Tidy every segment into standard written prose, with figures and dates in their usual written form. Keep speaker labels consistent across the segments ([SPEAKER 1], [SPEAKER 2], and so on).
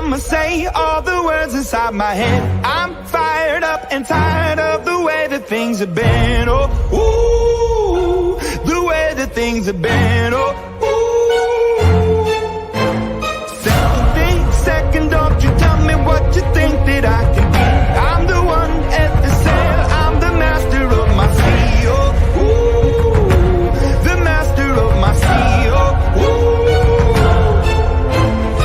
[SPEAKER 1] I'ma say all the words inside my head. I'm fired up and tired of the way that things have been. Oh, ooh, the way that things have been. Oh, ooh. Second, don't you tell me what you think that I can be. I'm the one at the sail. I'm the master of my sea. Oh, ooh, the master of my sea. Oh, ooh.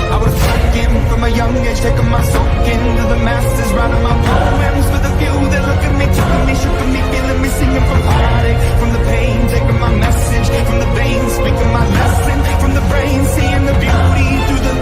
[SPEAKER 1] I was soaking from a young age, taking my soak into the masses, writing my poems for the few that look at me, took me, shook me, feeling me, singing from heartache, from the pain, taking my message from the veins, speaking my lesson from the brain, seeing the beauty through the.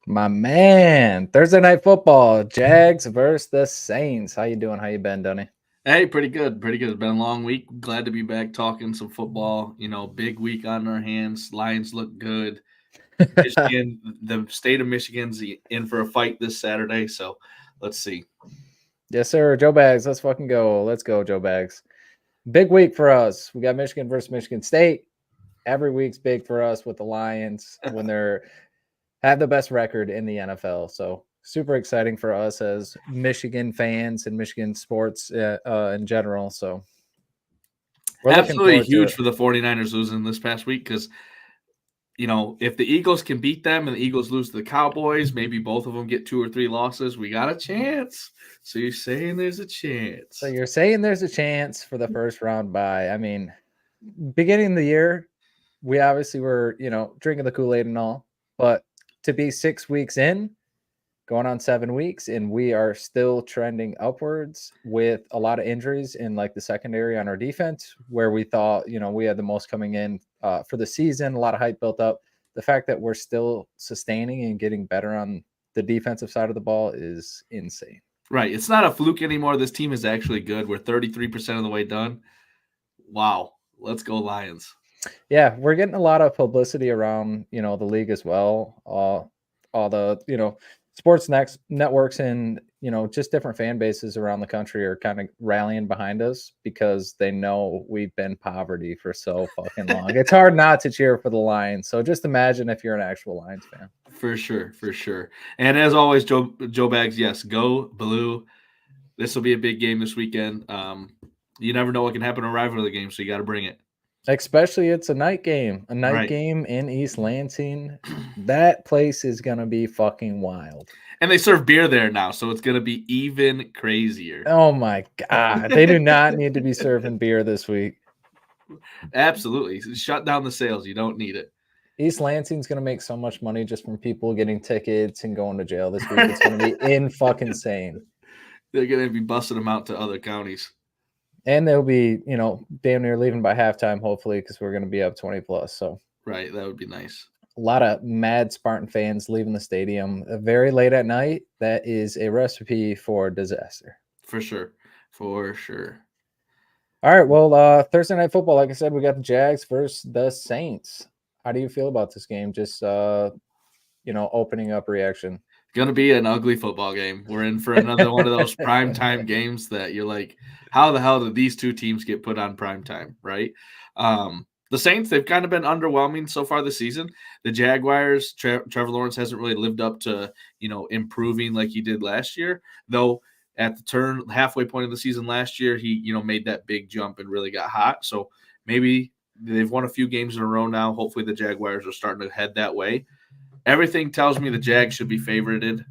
[SPEAKER 2] My man, Thursday night football, Jags versus the Saints. How you doing? How you been, Dunny?
[SPEAKER 3] Hey, pretty good. Pretty good. It's been a long week. Glad to be back talking some football. Big week on our hands. Lions look good. Michigan, the state of Michigan's in for a fight this Saturday, so let's see.
[SPEAKER 2] Yes, sir. Joe Bags, let's fucking go. Let's go, Joe Bags. Big week for us. We got Michigan versus Michigan State. Every week's big for us with the Lions when they're have the best record in the NFL. So super exciting for us as Michigan fans and Michigan sports in general. So
[SPEAKER 3] we're absolutely huge for the 49ers losing this past week because, if the Eagles can beat them and the Eagles lose to the Cowboys, maybe both of them get 2 or 3 losses, we got a chance. So you're saying there's a chance.
[SPEAKER 2] So you're saying there's a chance for the first round bye. I mean, beginning of the year, we obviously were, drinking the Kool-Aid and all, but to be 6 weeks in, going on 7 weeks, and we are still trending upwards with a lot of injuries in like the secondary on our defense, where we thought, we had the most coming in for the season, a lot of hype built up. The fact that we're still sustaining and getting better on the defensive side of the ball is insane.
[SPEAKER 3] Right. It's not a fluke anymore. This team is actually good. We're 33% of the way done. Wow. Let's go Lions.
[SPEAKER 2] Yeah, we're getting a lot of publicity around, the league as well. All the, sports networks and, just different fan bases around the country are kind of rallying behind us because they know we've been poverty for so fucking long. It's hard not to cheer for the Lions. So just imagine if you're an actual Lions fan.
[SPEAKER 3] For sure. And as always, Joe Bags, yes, go blue. This will be a big game this weekend. You never know what can happen in a rivalry game, so you got to bring it.
[SPEAKER 2] Especially it's a night game. Game in East Lansing. That place is going to be fucking wild.
[SPEAKER 3] And they serve beer there now, so it's going to be even crazier.
[SPEAKER 2] Oh, my God. They do not need to be serving beer this week.
[SPEAKER 3] Absolutely. Shut down the sales. You don't need it.
[SPEAKER 2] East Lansing's going to make so much money just from people getting tickets and going to jail this week. It's going to be in-fucking-sane.
[SPEAKER 3] They're going to be busting them out to other counties.
[SPEAKER 2] And they'll be, damn near leaving by halftime, hopefully, because we're going to be up 20+. So
[SPEAKER 3] right, that would be nice.
[SPEAKER 2] A lot of mad Spartan fans leaving the stadium very late at night. That is a recipe for disaster.
[SPEAKER 3] For sure.
[SPEAKER 2] All right, well, Thursday night football, like I said, we got the Jags versus the Saints. How do you feel about this game? Just, opening up reaction.
[SPEAKER 3] Going to be an ugly football game. We're in for another one of those primetime games that you're like, how the hell did these two teams get put on primetime, right? The Saints, they've kind of been underwhelming so far this season. The Jaguars, Trevor Lawrence hasn't really lived up to, improving like he did last year, though at the halfway point of the season last year, he made that big jump and really got hot. So maybe they've won a few games in a row now. Hopefully the Jaguars are starting to head that way. Everything tells me the Jags should be favorited,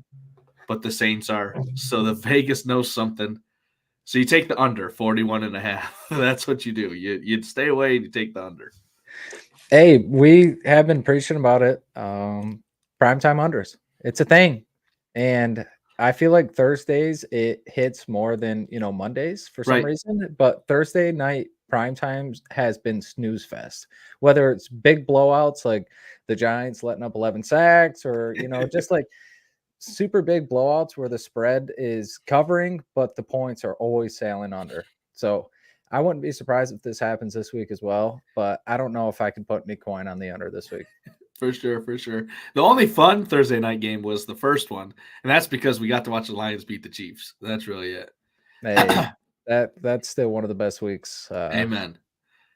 [SPEAKER 3] but the Saints are. So the Vegas knows something. So you take the under 41.5. That's what you do. You'd stay away and you take the under.
[SPEAKER 2] Hey, we have been preaching about it. Primetime unders. It's a thing. And I feel like Thursdays it hits more than Mondays for some reason. But Thursday night prime times has been snooze fest. Whether it's big blowouts like the Giants letting up 11 sacks, or just like super big blowouts where the spread is covering, but the points are always sailing under. So I wouldn't be surprised if this happens this week as well, but I don't know if I can put any coin on the under this week.
[SPEAKER 3] For sure. The only fun Thursday night game was the first one, and that's because we got to watch the Lions beat the Chiefs. That's really it.
[SPEAKER 2] Hey, that's still one of the best weeks.
[SPEAKER 3] Amen.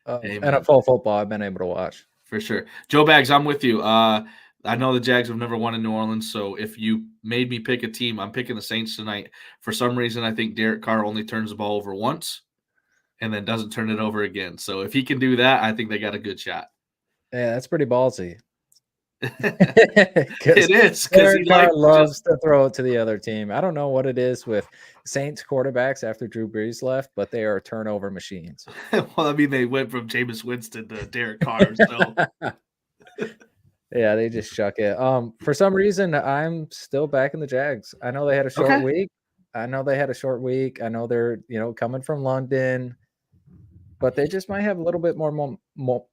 [SPEAKER 2] NFL football I've been able to watch.
[SPEAKER 3] For sure. Joe Bags, I'm with you. I know the Jags have never won in New Orleans, so if you made me pick a team, I'm picking the Saints tonight. For some reason, I think Derek Carr only turns the ball over once and then doesn't turn it over again. So if he can do that, I think they got a good shot.
[SPEAKER 2] Yeah, that's pretty ballsy.
[SPEAKER 3] It is,
[SPEAKER 2] because he loves to throw it to the other team. I don't know what it is with Saints quarterbacks after Drew Brees left, but they are turnover machines.
[SPEAKER 3] Well, I mean, they went from Jameis Winston to Derek Carr. So
[SPEAKER 2] yeah, they just chuck it. For some reason, I'm still back in the Jags. I know they had a short week. I know they're coming from London, but they just might have a little bit more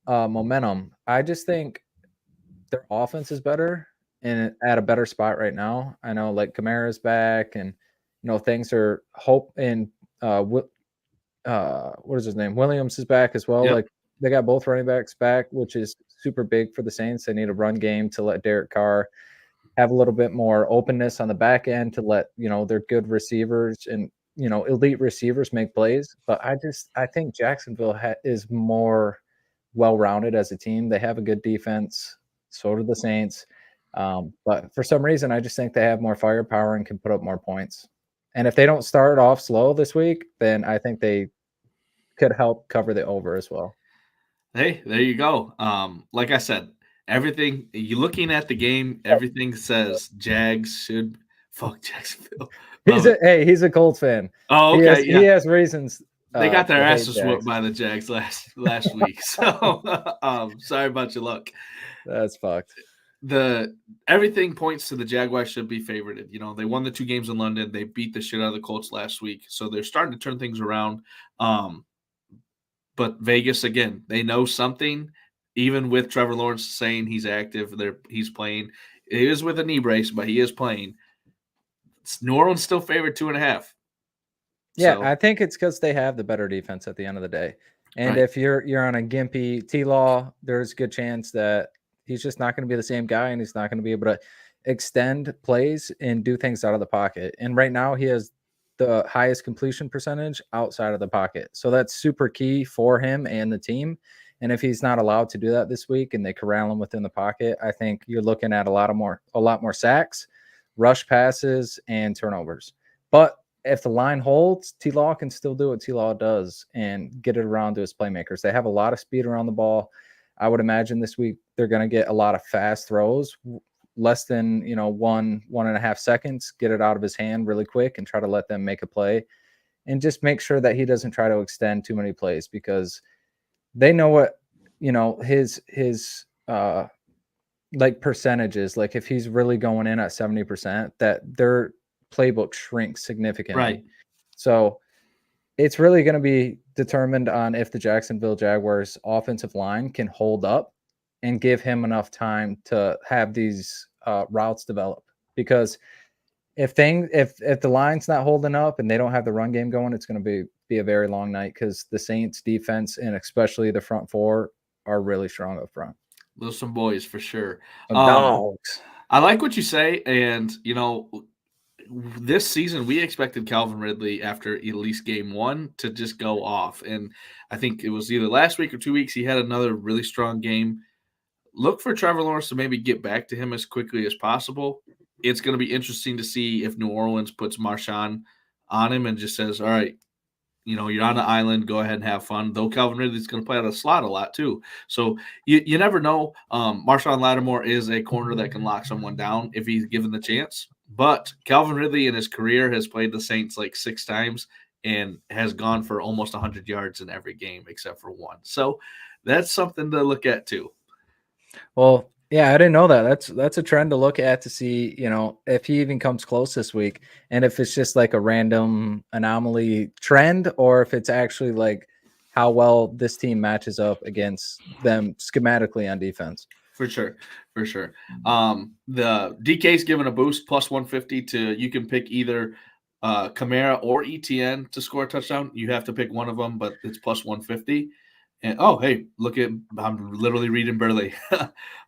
[SPEAKER 2] momentum. I just think their offense is better and at a better spot right now. I know like Kamara's back, and things are what is his name? Williams is back as well.
[SPEAKER 3] Yep.
[SPEAKER 2] Like they got both running backs back, which is super big for the Saints. They need a run game to let Derek Carr have a little bit more openness on the back end to let their good receivers and elite receivers make plays. But I think Jacksonville is more well-rounded as a team. They have a good defense. So do the Saints. But for some reason, I just think they have more firepower and can put up more points. And if they don't start off slow this week, then I think they could help cover the over as well.
[SPEAKER 3] Hey, there you go. Like I said, everything you're looking at the game, everything says Jags should fuck Jacksonville.
[SPEAKER 2] He's a Colts fan.
[SPEAKER 3] Oh, okay.
[SPEAKER 2] He has reasons.
[SPEAKER 3] They got their asses whooped by the Jags last week. So sorry about your luck.
[SPEAKER 2] That's fucked.
[SPEAKER 3] Everything points to the Jaguars should be favorited. They won the 2 games in London. They beat the shit out of the Colts last week. So they're starting to turn things around. But Vegas, again, they know something. Even with Trevor Lawrence saying he's active, he's playing. It is with a knee brace, but he is playing. New Orleans still favored 2.5.
[SPEAKER 2] Yeah, so I think it's because they have the better defense at the end of the day. And if you're on a gimpy T-Law, there's a good chance that he's just not going to be the same guy, and he's not going to be able to extend plays and do things out of the pocket. And right now he has the highest completion percentage outside of the pocket. So that's super key for him and the team. And if he's not allowed to do that this week and they corral him within the pocket, I think you're looking at a lot more sacks, rush passes, and turnovers. But if the line holds, T-Law can still do what T-Law does and get it around to his playmakers. They have a lot of speed around the ball. I would imagine this week they're going to get a lot of fast throws, less than 1.5 seconds, get it out of his hand really quick and try to let them make a play, and just make sure that he doesn't try to extend too many plays, because they know what his like percentages, like if he's really going in at 70%, that their playbook shrinks significantly.
[SPEAKER 3] Right.
[SPEAKER 2] So it's really going to be determined on if the Jacksonville Jaguars offensive line can hold up and give him enough time to have these routes develop. Because if the line's not holding up and they don't have the run game going, it's going to be a very long night, because the Saints defense and especially the front four are really strong up front.
[SPEAKER 3] Those are some boys for sure.
[SPEAKER 2] Dogs.
[SPEAKER 3] I like what you say, and this season we expected Calvin Ridley after at least game 1 to just go off, and I think it was either last week or 2 weeks he had another really strong game. Look for Trevor Lawrence to maybe get back to him as quickly as possible. It's going to be interesting to see if New Orleans puts Marshawn on him and just says, all right, you're on the island, go ahead and have fun. Though Calvin Ridley's going to play out of the slot a lot too. So you never know. Marshawn Lattimore is a corner that can lock someone down if he's given the chance. But Calvin Ridley in his career has played the Saints like 6 times and has gone for almost 100 yards in every game except for one. So that's something to look at too.
[SPEAKER 2] Well, yeah, I didn't know that. That's a trend to look at to see, if he even comes close this week, and if it's just like a random anomaly trend, or if it's actually like how well this team matches up against them schematically on defense.
[SPEAKER 3] For sure. The DK's given a boost plus 150 to, you can pick either Kamara or ETN to score a touchdown. You have to pick one of them, but it's plus 150. And hey, I'm literally reading Burley.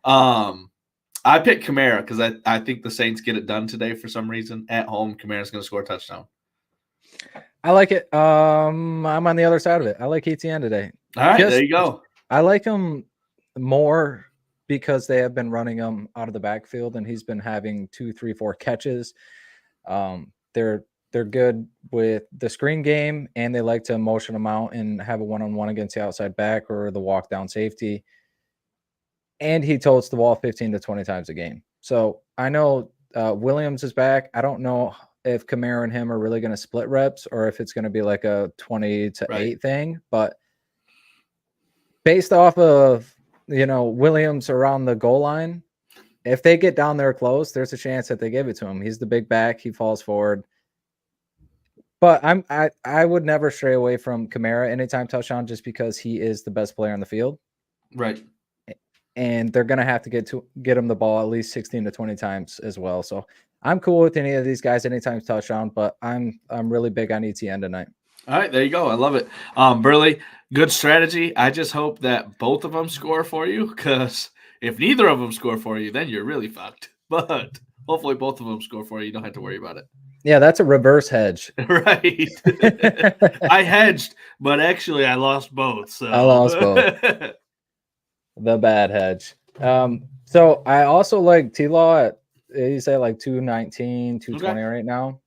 [SPEAKER 3] I picked Kamara because I think the Saints get it done today for some reason. At home, Kamara's going to score a touchdown.
[SPEAKER 2] I like it. I'm on the other side of it. I like ETN today.
[SPEAKER 3] All right, there you go.
[SPEAKER 2] I like him more because they have been running him out of the backfield, and he's been having 2, 3, 4 catches. They're good with the screen game, and they like to motion them out and have a one-on-one against the outside back or the walk down safety. And he totes the ball 15 to 20 times a game. So I know Williams is back. I don't know if Kamara and him are really going to split reps or if it's going to be like a 20 to 8 thing. But based off of, Williams around the goal line, if they get down there close, there's a chance that they give it to him. He's the big back. He falls forward. But I would never stray away from Kamara anytime touchdown just because he is the best player on the field.
[SPEAKER 3] Right.
[SPEAKER 2] And they're going to have to get him the ball at least 16 to 20 times as well. So I'm cool with any of these guys anytime touchdown, but I'm really big on ETN tonight.
[SPEAKER 3] All right, there you go. I love it. Burley, good strategy. I just hope that both of them score for you, because if neither of them score for you, then you're really fucked. But hopefully both of them score for you. You don't have to worry about it.
[SPEAKER 2] Yeah, that's a reverse hedge.
[SPEAKER 3] Right. I hedged, but actually I lost both. So
[SPEAKER 2] I lost both. The bad hedge. So I also like T-Law at, he's at like 219, 220 right now.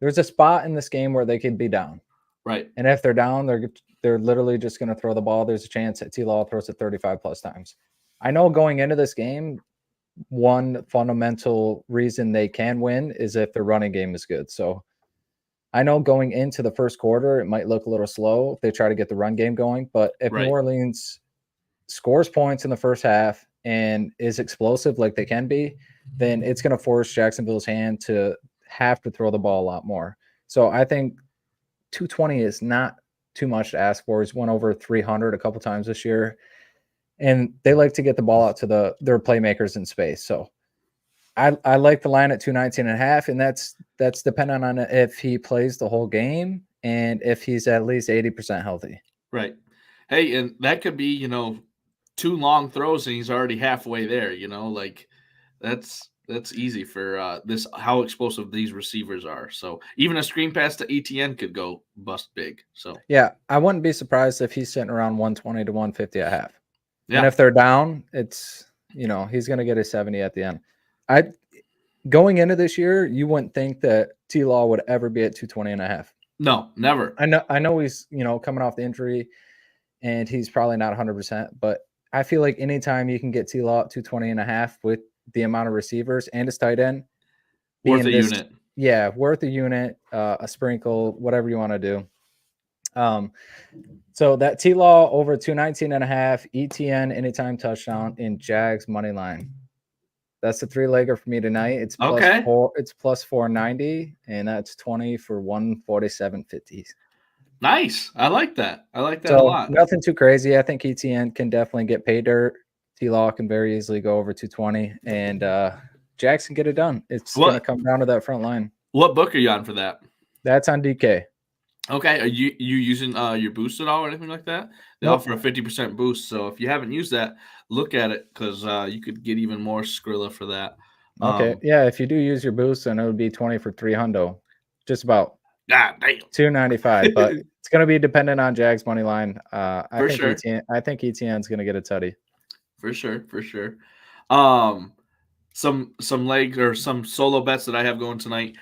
[SPEAKER 2] There's a spot in this game where they could be down.
[SPEAKER 3] Right.
[SPEAKER 2] And if they're down, they're literally just going to throw the ball. There's a chance that T-Law throws it 35 plus times. I know going into this game, one fundamental reason they can win is if their running game is good. So I know going into the first quarter, it might look a little slow if they try to get the run game going. But if New Orleans scores points in the first half and is explosive like they can be, then it's going to force Jacksonville's hand to have to throw the ball a lot more. So I think 220 is not too much to ask for. He's won over 300 a couple times this year. And they like to get the ball out to their playmakers in space. So I like the line at 219.5, and that's dependent on if he plays the whole game and if he's at least 80% healthy.
[SPEAKER 3] Right. Hey, and that could be, 2 long throws and he's already halfway there, like that's easy for this, how explosive these receivers are. So even a screen pass to ETN could go bust big. So
[SPEAKER 2] yeah, I wouldn't be surprised if he's sitting around 120 to 150 at half. Yeah. And if they're down, it's, he's going to get a 70 at the end. Going into this year, you wouldn't think that T-Law would ever be at 220.5.
[SPEAKER 3] No, never.
[SPEAKER 2] I know he's, coming off the injury and he's probably not 100%, but I feel like anytime you can get T-Law at 220.5 with the amount of receivers and his tight end,
[SPEAKER 3] worth a unit.
[SPEAKER 2] Yeah, worth a unit, a sprinkle, whatever you want to do. So that T-Law over 219.5, ETN anytime touchdown in Jags money line. That's the 3-legger for me tonight. It's plus 4. It's plus 490, and that's 20 for 147.50.
[SPEAKER 3] Nice. I like that. A lot.
[SPEAKER 2] Nothing too crazy. I think ETN can definitely get pay dirt. T-Law can very easily go over 220, and Jags can get it done. It's going to come down to that front line.
[SPEAKER 3] What book are you on for that?
[SPEAKER 2] That's on DK.
[SPEAKER 3] Okay, are you using your boost at all or anything like that? They offer a 50% boost, so if you haven't used that, look at it because you could get even more Skrilla for that.
[SPEAKER 2] Okay, yeah, if you do use your boost, then it would be 20 for 300, just about.
[SPEAKER 3] God damn.
[SPEAKER 2] 295, but it's going to be dependent on Jags money line. I think
[SPEAKER 3] sure.
[SPEAKER 2] ETN's going to get a tutty.
[SPEAKER 3] For sure. Some leg or some solo bets that I have going tonight.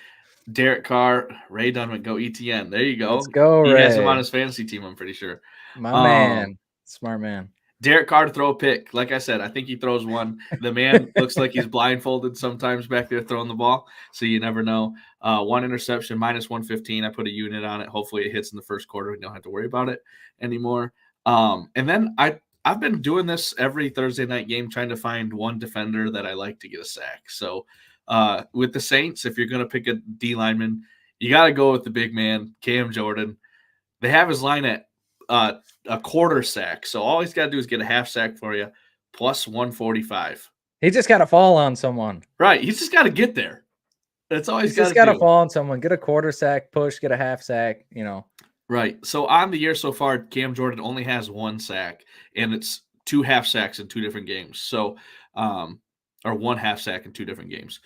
[SPEAKER 3] Derek Carr, Ray Dunn, go ETN. There you go.
[SPEAKER 2] Let's go,
[SPEAKER 3] He
[SPEAKER 2] Ray.
[SPEAKER 3] has him on his fantasy team, I'm pretty sure.
[SPEAKER 2] My man. Smart man.
[SPEAKER 3] Derek Carr to throw a pick. Like I said, I think he throws one. The man looks like he's blindfolded sometimes back there throwing the ball, so you never know. One interception, minus 115. I put a unit on it. Hopefully it hits in the first quarter. We don't have to worry about it anymore. And then I've been doing this every Thursday night game, trying to find one defender that I like to get a sack. So with the Saints, if you're going to pick a D lineman, you got to go with the big man, Cam Jordan. They have his line at a quarter sack. So all he's got to do is get a half sack for you, plus 145.
[SPEAKER 2] He just got to fall on someone.
[SPEAKER 3] Right. He's just got to get there. That's all he's got to do.
[SPEAKER 2] He's just got to fall on someone, get a quarter sack, push, get a half sack,
[SPEAKER 3] Right. So on the year so far, Cam Jordan only has one sack, and it's 2 half sacks in 2 different games. So, or 1 half sack in 2 different games.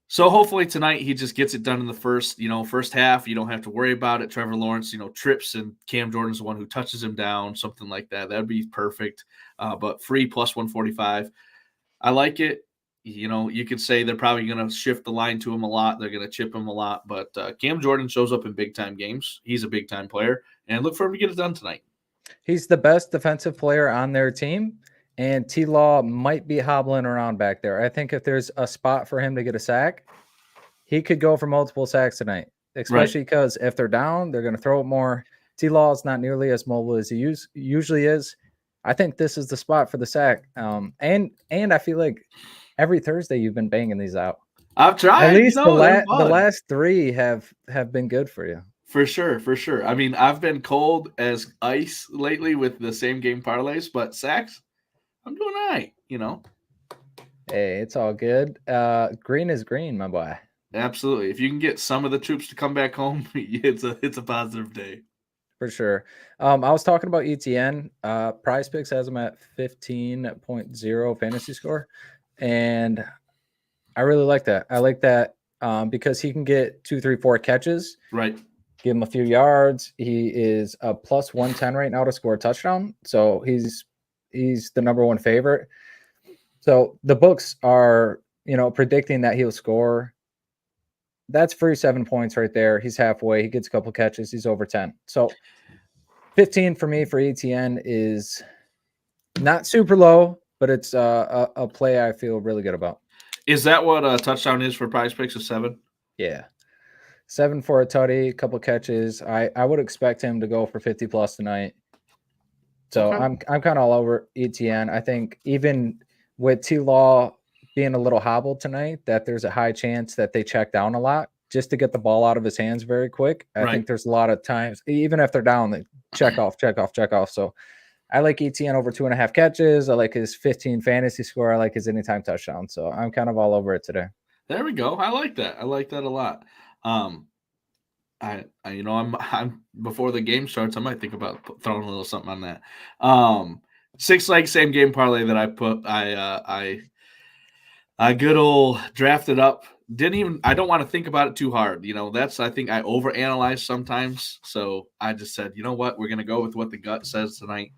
[SPEAKER 3] So hopefully tonight he just gets it done in the first half. You don't have to worry about it. Trevor Lawrence, trips, and Cam Jordan's the one who touches him down, something like that. That'd be perfect. But free plus 145. I like it. You could say they're probably going to shift the line to him a lot. They're going to chip him a lot. But Cam Jordan shows up in big-time games. He's a big-time player. And look for him to get it done tonight.
[SPEAKER 2] He's the best defensive player on their team. And T-Law might be hobbling around back there. I think if there's a spot for him to get a sack, he could go for multiple sacks tonight, especially because if they're down, they're going to throw it more. T-Law is not nearly as mobile as he usually is. I think this is the spot for the sack. And I feel like every Thursday you've been banging these out.
[SPEAKER 3] I've tried.
[SPEAKER 2] At least the last 3 have been good for you.
[SPEAKER 3] For sure. I mean, I've been cold as ice lately with the same game parlays, but sacks, I'm doing all right,
[SPEAKER 2] Hey, it's all good. Green is green, my boy.
[SPEAKER 3] Absolutely. If you can get some of the troops to come back home, it's a positive day.
[SPEAKER 2] For sure. I was talking about ETN. PrizePicks has him at 15.0 fantasy score. And I really like that. I like that because he can get 2, 3, 4 catches.
[SPEAKER 3] Right.
[SPEAKER 2] Give him a few yards. He is a plus 110 right now to score a touchdown. So he's the number 1 favorite. So the books are, predicting that he'll score. That's free 7 points right there. He's halfway. He gets a couple catches. He's over 10. So 15 for me for ETN is not super low, but it's a play I feel really good about.
[SPEAKER 3] Is that what a touchdown is for PrizePicks, is 7?
[SPEAKER 2] Yeah. 7 for a tutty, a couple catches. I would expect him to go for 50 plus tonight. So okay. I'm kind of all over ETN. I think even with T-Law being a little hobbled tonight, that there's a high chance that they check down a lot just to get the ball out of his hands very quick. I think there's a lot of times, even if they're down, they check off. So I like ETN over 2.5 catches. I like his 15 fantasy score. I like his anytime touchdown. So I'm kind of all over it today.
[SPEAKER 3] There we go. I like that. I like that a lot. I'm before the game starts, I might think about throwing a little something on that. 6 leg same game parlay that I put. I good old drafted up. I don't want to think about it too hard. I think I overanalyze sometimes. So I just said, you know what? We're going to go with what the gut says tonight.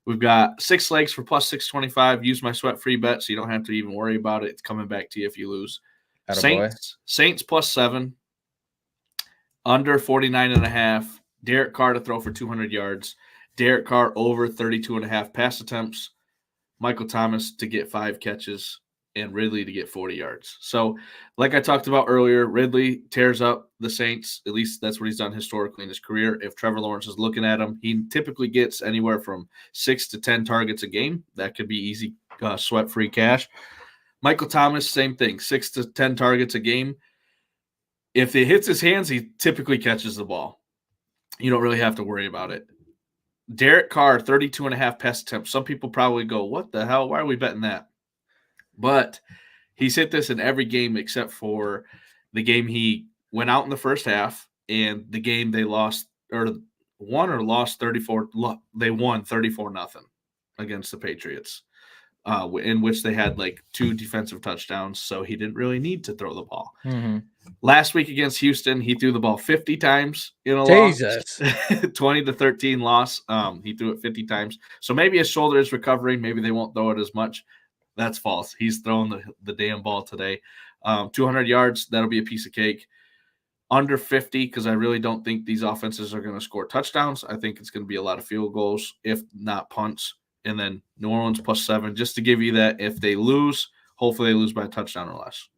[SPEAKER 3] We've got 6 legs for plus 625. Use my sweat free bet so you don't have to even worry about it. It's coming back to you if you lose. Saints plus 7. Under 49.5. Derek Carr to throw for 200 yards. Derek Carr over 32.5 pass attempts. Michael Thomas to get 5 catches. And Ridley to get 40 yards. So, like I talked about earlier, Ridley tears up the Saints. At least that's what he's done historically in his career. If Trevor Lawrence is looking at him, he typically gets anywhere from 6 to 10 targets a game. That could be easy sweat-free cash. Michael Thomas, same thing, 6 to 10 targets a game. If it hits his hands, he typically catches the ball. You don't really have to worry about it. Derek Carr, 32.5 pass attempts. Some people probably go, what the hell? Why are we betting that? But he's hit this in every game except for the game he went out in the first half and the game they lost or won or lost 34. They won 34-0 against the Patriots, in which they had like 2 defensive touchdowns. So he didn't really need to throw the ball. Mm-hmm. Last week against Houston, he threw the ball 50 times in a loss. 20-13 loss. He threw it 50 times. So maybe his shoulder is recovering. Maybe they won't throw it as much. That's false. He's throwing the damn ball today. 200 yards, that'll be a piece of cake. under 50 because I really don't think these offenses are going to score touchdowns. I think it's going to be a lot of field goals, if not punts. And then New Orleans +7, just to give you that if they lose, hopefully they lose by a touchdown or less.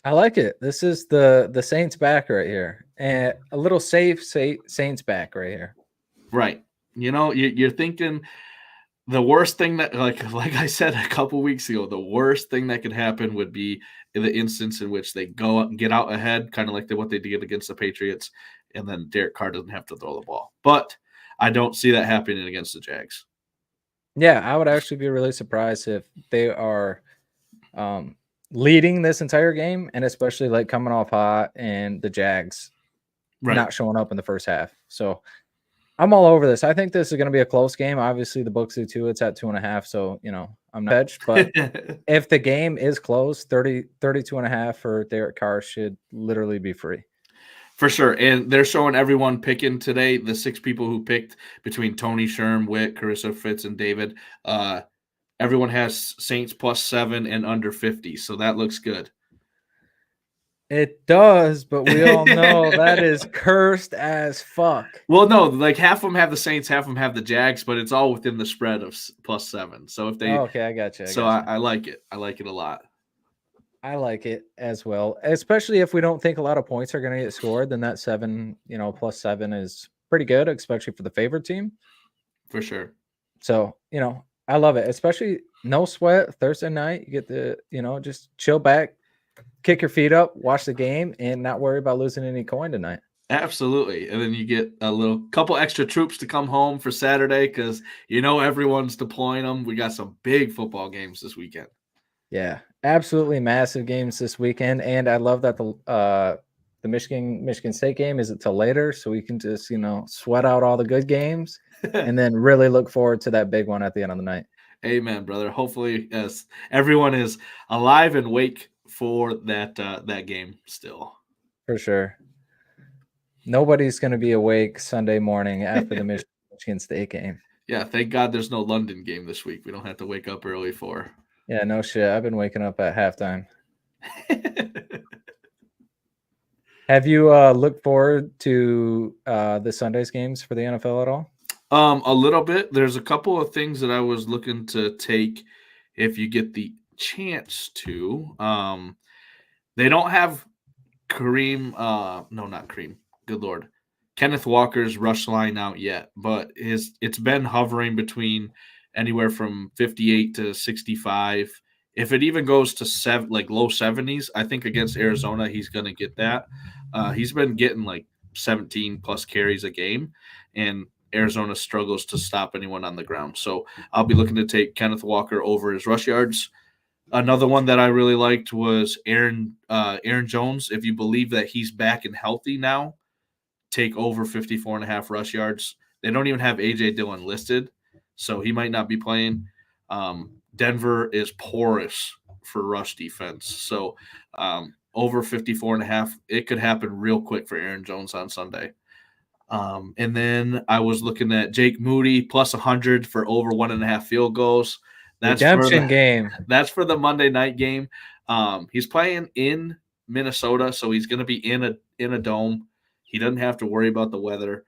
[SPEAKER 2] I like it. This is the Saints back right here, and a little safe Saints back right here.
[SPEAKER 3] Right. You're thinking the worst thing that, like I said a couple weeks ago, the worst thing that could happen would be in the instance in which they go up and get out ahead, kind of like what they did against the Patriots, and then Derek Carr doesn't have to throw the ball. But I don't see that happening against the Jags.
[SPEAKER 2] Yeah, I would actually be really surprised if they are leading this entire game, and especially like coming off hot and the Jags not showing up in the first half. So I'm all over this. I think this is going to be a close game. Obviously, the books do too. It's at 2.5. So, I'm not edged. But if the game is close, 32.5 for Derek Carr should literally be free.
[SPEAKER 3] For sure. And they're showing everyone picking today, the 6 people who picked between Tony, Sherm, Witt, Carissa, Fitz, and David. Everyone has Saints +7 and under 50. So that looks good.
[SPEAKER 2] It does, but we all know that is cursed as fuck.
[SPEAKER 3] Well, no, like half of them have the Saints, half of them have the Jags, but it's all within the spread of +7. So if they,
[SPEAKER 2] okay, I got you.
[SPEAKER 3] I like it. I like it a lot.
[SPEAKER 2] I like it as well, especially if we don't think a lot of points are going to get scored. Then that 7, +7 is pretty good, especially for the favorite team.
[SPEAKER 3] For sure.
[SPEAKER 2] So, I love it, especially no sweat Thursday night. You get to, just chill back, kick your feet up, watch the game, and not worry about losing any coin tonight.
[SPEAKER 3] Absolutely. And then you get a couple extra troops to come home for Saturday because everyone's deploying them. We got some big football games this weekend.
[SPEAKER 2] Yeah, absolutely massive games this weekend. And I love that the Michigan State game isn't till later, so we can just, sweat out all the good games and then really look forward to that big one at the end of the night.
[SPEAKER 3] Amen, brother. Hopefully, as everyone is alive and wake for that game still.
[SPEAKER 2] For sure. Nobody's going to be awake Sunday morning after the Michigan State game.
[SPEAKER 3] Yeah, thank God there's no London game this week. We don't have to wake up early for.
[SPEAKER 2] Yeah, no shit. I've been waking up at halftime. Have you looked forward to the Sundays games for the NFL at all?
[SPEAKER 3] A little bit. There's a couple of things that I was looking to take if you get the chance to. They don't have Kareem. No, not Kareem. Good Lord. Kenneth Walker's rush line out yet, but it's been hovering between anywhere from 58 to 65. If it even goes to low 70s, I think against Arizona he's going to get that. He's been getting like 17 plus carries a game, and Arizona struggles to stop anyone on the ground. So I'll be looking to take Kenneth Walker over his rush yards. Another one that I really liked was Aaron Jones. If you believe that he's back and healthy now, take over 54.5 rush yards. They don't even have A.J. Dillon listed, so he might not be playing. Denver is porous for rush defense. So over 54.5, it could happen real quick for Aaron Jones on Sunday. And then I was looking at Jake Moody +100 for over 1.5 field goals. That's
[SPEAKER 2] redemption game.
[SPEAKER 3] That's for the Monday night game. He's playing in Minnesota, so he's going to be in a dome. He doesn't have to worry about the weather.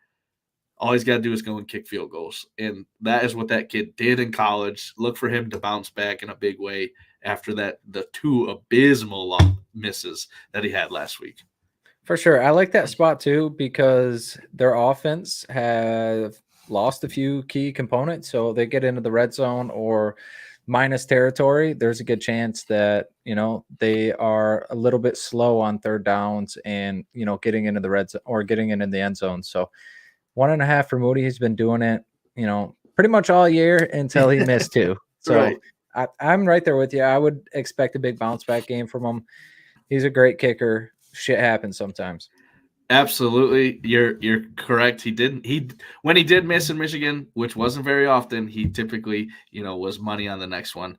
[SPEAKER 3] All he's got to do is go and kick field goals. And that is what that kid did in college. Look for him to bounce back in a big way after the 2 abysmal misses that he had last week.
[SPEAKER 2] For sure. I like that spot too because their offense have lost a few key components. So they get into the red zone or minus territory. There's a good chance that, they are a little bit slow on third downs and, getting into the red zone or getting into the end zone. So 1.5 for Moody. He's been doing it, pretty much all year until he missed 2. So
[SPEAKER 3] right.
[SPEAKER 2] I'm right there with you. I would expect a big bounce back game from him. He's a great kicker. Shit happens sometimes.
[SPEAKER 3] Absolutely. You're correct. When he did miss in Michigan, which wasn't very often, he typically, was money on the next one.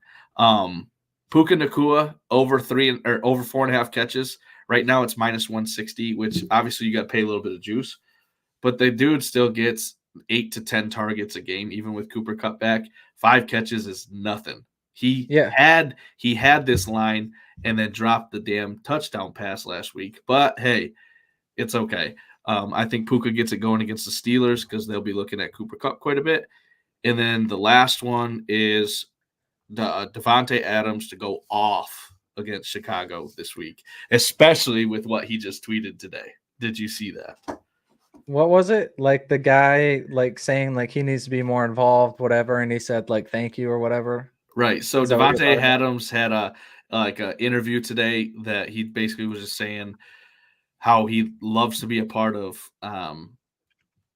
[SPEAKER 3] Puka Nacua over 4.5 catches. Right now it's -160, which obviously you got to pay a little bit of juice, but the dude still gets 8 to 10 targets a game, even with Cooper Kupp back. 5 catches is nothing. He had this line and then dropped the damn touchdown pass last week. But hey, It's okay. I think Puka gets it going against the Steelers because they'll be looking at Cooper Kupp quite a bit. And then the last one is Devontae Adams to go off against Chicago this week, especially with what he just tweeted today. Did you see that?
[SPEAKER 2] What was it? Like the guy like saying like he needs to be more involved, whatever, and he said like thank you or whatever.
[SPEAKER 3] Right. So Devontae Adams had a interview today that he basically was just saying how he loves to be a part of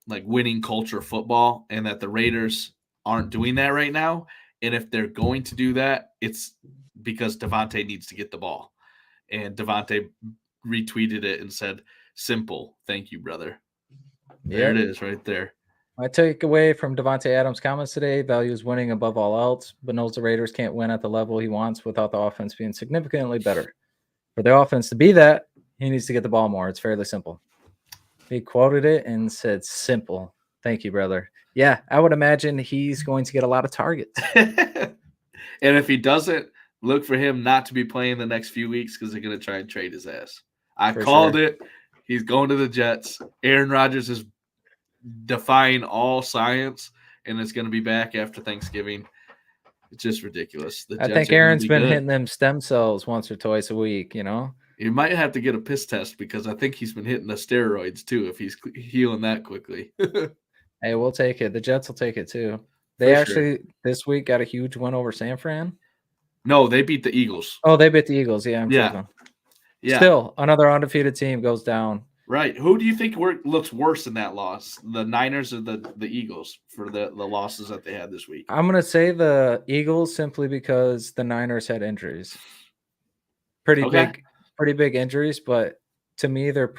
[SPEAKER 3] like winning culture football, and that the Raiders aren't doing that right now. And if they're going to do that, it's because Devontae needs to get the ball. And Devontae retweeted it and said, "Simple, thank you, brother." There it is right there.
[SPEAKER 2] My takeaway from Devontae Adams' comments today: values winning above all else, but knows the Raiders can't win at the level he wants without the offense being significantly better. For the offense to be that, he needs to get the ball more. It's fairly simple. He quoted it and said, "Simple. Thank you, brother." Yeah, I would imagine he's going to get a lot of targets.
[SPEAKER 3] And if he doesn't, look for him not to be playing the next few weeks because they're going to try and trade his ass. I called it. He's going to the Jets. Aaron Rodgers is defying all science and is going to be back after Thanksgiving. It's just ridiculous.
[SPEAKER 2] I think Aaron's been hitting them stem cells once or twice a week, you know?
[SPEAKER 3] You might have to get a piss test because I think he's been hitting the steroids too if he's healing that quickly.
[SPEAKER 2] Hey, we'll take it. The Jets will take it too. They actually this week got a huge win over San Fran.
[SPEAKER 3] No, they beat the Eagles.
[SPEAKER 2] Oh, they beat the Eagles. Yeah, I'm tripping. Yeah. Still, another undefeated team goes down.
[SPEAKER 3] Right. Who do you think looks worse in that loss? The Niners or the Eagles for the losses that they had this week?
[SPEAKER 2] I'm going to say the Eagles simply because the Niners had injuries. Pretty big injuries, but to me, they're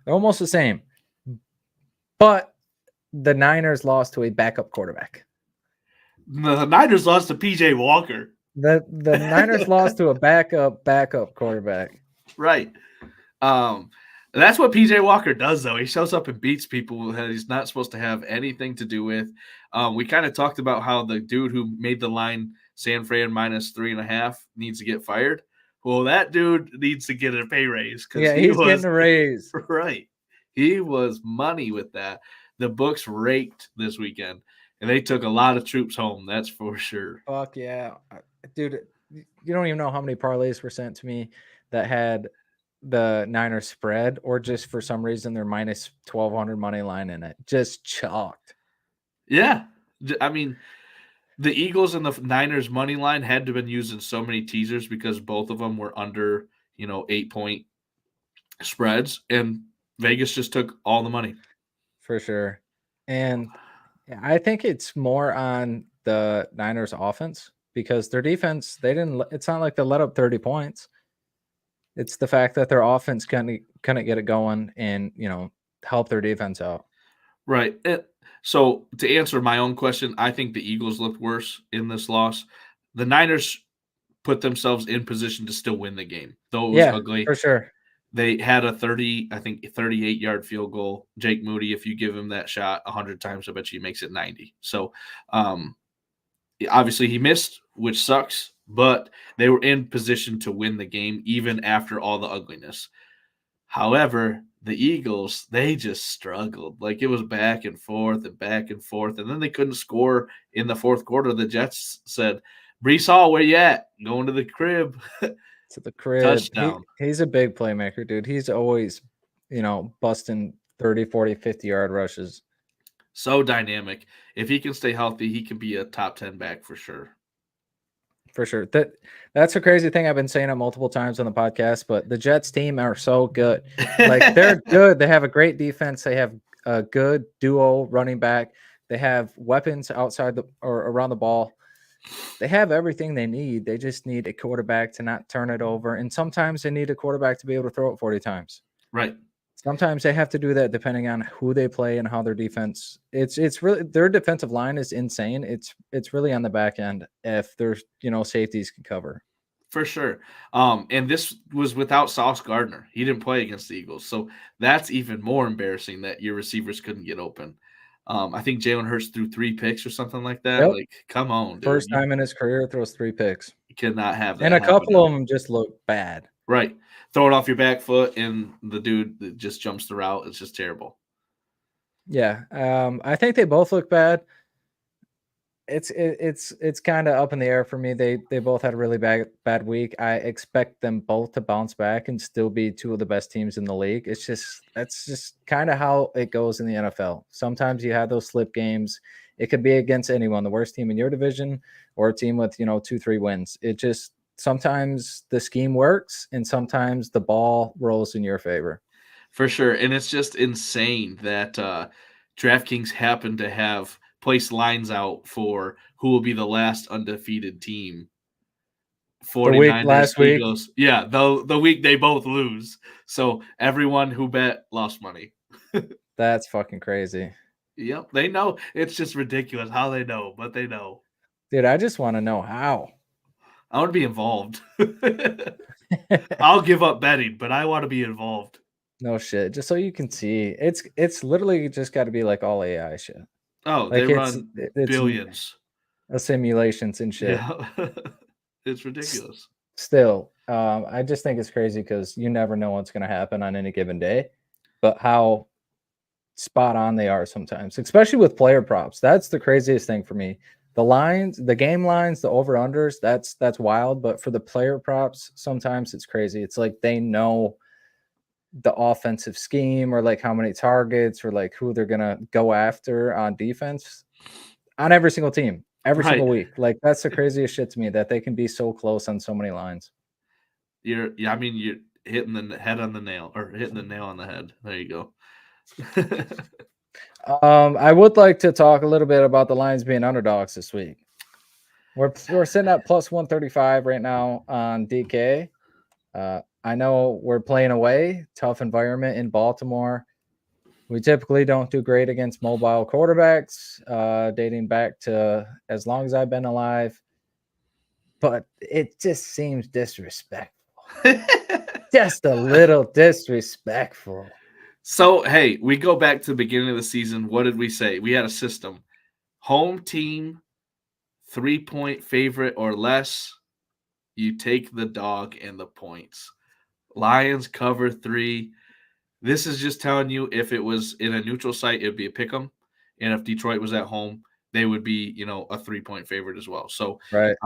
[SPEAKER 2] almost the same. But the Niners lost to a backup quarterback.
[SPEAKER 3] The Niners lost to PJ Walker.
[SPEAKER 2] The Niners lost to a backup quarterback.
[SPEAKER 3] Right. That's what PJ Walker does, though. He shows up and beats people that he's not supposed to have anything to do with. We kind of talked about how the dude who made the line San Fran -3.5 needs to get fired. Well, that dude needs to get a pay raise.
[SPEAKER 2] Yeah, he's getting a raise.
[SPEAKER 3] Right. He was money with that. The books raked this weekend, and they took a lot of troops home. That's for sure.
[SPEAKER 2] Fuck yeah. Dude, you don't even know how many parlays were sent to me that had the Niners spread or just for some reason they're -1,200 money line in it. Just chalked.
[SPEAKER 3] Yeah. I mean, the Eagles and the Niners money line had to have been using so many teasers because both of them were under, 8-point spreads, and Vegas just took all the money.
[SPEAKER 2] For sure. And I think it's more on the Niners offense because their defense, it's not like they let up 30 points. It's the fact that their offense couldn't get it going and, help their defense out.
[SPEAKER 3] Right. So to answer my own question, I think the Eagles looked worse in this loss. The Niners put themselves in position to still win the game. Though it was ugly.
[SPEAKER 2] For sure.
[SPEAKER 3] They had a 38-yard field goal. Jake Moody, if you give him that shot 100 times, I bet you he makes it 90. So obviously he missed, which sucks, but they were in position to win the game even after all the ugliness. However, the Eagles, they just struggled. Like it was back and forth, and then they couldn't score in the fourth quarter. The Jets said, "Breece Hall, where you at? Going to the crib."
[SPEAKER 2] To the crib.
[SPEAKER 3] Touchdown.
[SPEAKER 2] He's a big playmaker, dude. He's always, busting 30, 40, 50-yard rushes.
[SPEAKER 3] So dynamic. If he can stay healthy, he can be a top 10 back for sure.
[SPEAKER 2] For sure. That's a crazy thing. I've been saying it multiple times on the podcast, but the Jets team are so good. Like they're good. They have a great defense. They have a good duo running back. They have weapons outside or around the ball. They have everything they need. They just need a quarterback to not turn it over. And sometimes they need a quarterback to be able to throw it 40 times.
[SPEAKER 3] Right.
[SPEAKER 2] Sometimes they have to do that depending on who they play and how their defense. It's really their defensive line is insane. It's really on the back end if there's safeties can cover.
[SPEAKER 3] For sure. And this was without Sauce Gardner. He didn't play against the Eagles. So that's even more embarrassing that your receivers couldn't get open. I think Jalen Hurts threw 3 picks or something like that.
[SPEAKER 2] Yep.
[SPEAKER 3] Like, come on, dude.
[SPEAKER 2] First time in his career throws 3 picks.
[SPEAKER 3] You cannot have that.
[SPEAKER 2] And a couple of them just look bad.
[SPEAKER 3] Right. throw it off your back foot, and the dude that just jumps the route. It's just terrible.
[SPEAKER 2] Yeah, I think they both look bad. It's kind of up in the air for me. They both had a really bad week. I expect them both to bounce back and still be two of the best teams in the league. That's just kind of how it goes in the NFL. Sometimes you have those slip games. It could be against anyone, the worst team in your division or a team with 2-3 wins. It just sometimes the scheme works and sometimes the ball rolls in your favor.
[SPEAKER 3] For sure, and it's just insane that DraftKings happen to have placed lines out for who will be the last undefeated team. 49ers,
[SPEAKER 2] last
[SPEAKER 3] Eagles. Week. Yeah, the week they both lose. So everyone who bet lost money.
[SPEAKER 2] That's fucking crazy.
[SPEAKER 3] Yep, they know. It's just ridiculous how they know, but they know.
[SPEAKER 2] Dude, I just want to know how.
[SPEAKER 3] I want to be involved. I'll give up betting, but I want to be involved.
[SPEAKER 2] No shit. Just so you can see. It's literally just got to be like all AI shit.
[SPEAKER 3] Oh, like they run billions.
[SPEAKER 2] Simulations and shit.
[SPEAKER 3] Yeah. It's ridiculous.
[SPEAKER 2] Still, I just think it's crazy because you never know what's going to happen on any given day, but how spot on they are sometimes, especially with player props. That's the craziest thing for me. The lines, the game lines, the over-unders, that's wild. But for the player props, sometimes it's crazy. It's like they know the offensive scheme or like how many targets or like who they're going to go after on defense on every single team. Every single week. Like that's the craziest shit to me that they can be so close on so many lines.
[SPEAKER 3] You're hitting the head on the nail or hitting the nail on the head. There you go.
[SPEAKER 2] I would like to talk a little bit about the Lions being underdogs this week. We're sitting at plus 135 right now on DK. I know we're playing away, tough environment in Baltimore. We typically don't do great against mobile quarterbacks, dating back to as long as I've been alive. But it just seems disrespectful. Just a little disrespectful.
[SPEAKER 3] So, hey, we go back to the beginning of the season. What did we say? We had a system. Home team, 3-point favorite or less. You take the dog and the points. Lions cover 3. This is just telling you if it was in a neutral site, it would be a pick 'em. And if Detroit was at home, they would be, a 3-point favorite as well. So,
[SPEAKER 2] right.